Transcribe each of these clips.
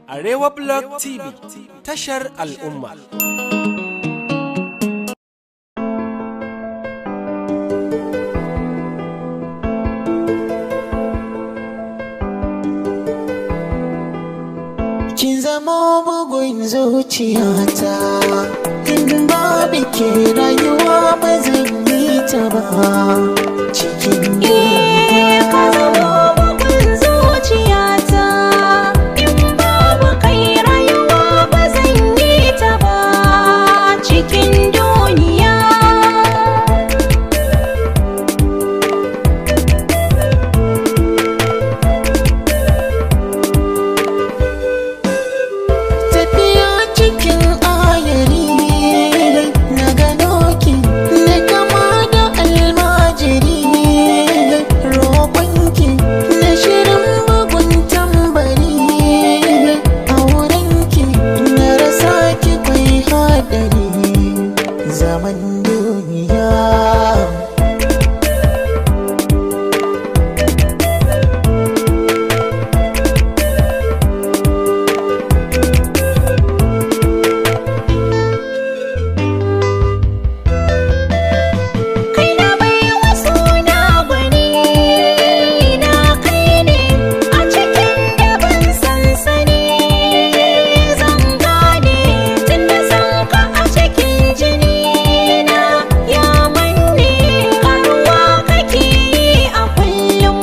Arewa Blog TV, tashar al'umma. Kin zama bugun zuciyata, in babu ke rayuwa ba zan yi ta ba. Cikin ka zama bugun zuciyata, in babu kai rayuwa ba zan yi ta ba. Cikin duniya tafiya cikin ayari na gano ki na kama da almajiri, roƙonki na shirin bugun tambari, aurenki na rasa ki kwai haɗari zaman duniya. kai na baiwa suna gwani, na kai ne a cikin da ban sansani. Zan gane tun da san ka a cikin jini na ya manne, karuwa kake yi a kullum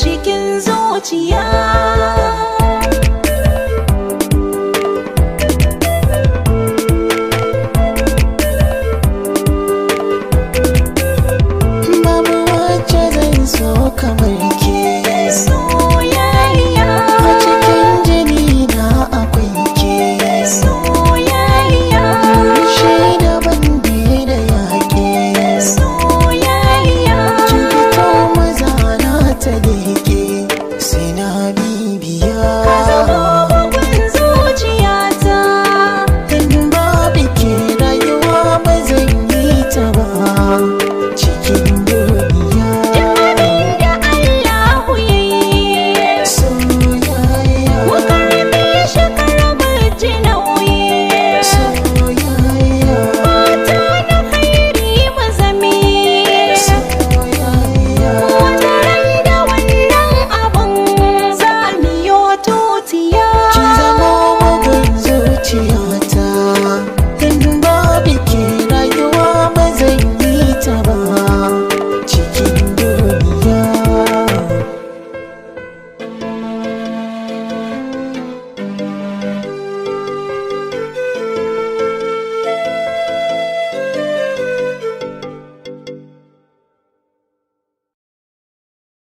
cikin zuciya. Babu wacce zan so kamar ke, Soyayya, a cikin jini na akwai ke. soyayya, Shi daban da yaƙe, soyayya, kin fito maza na ta leke.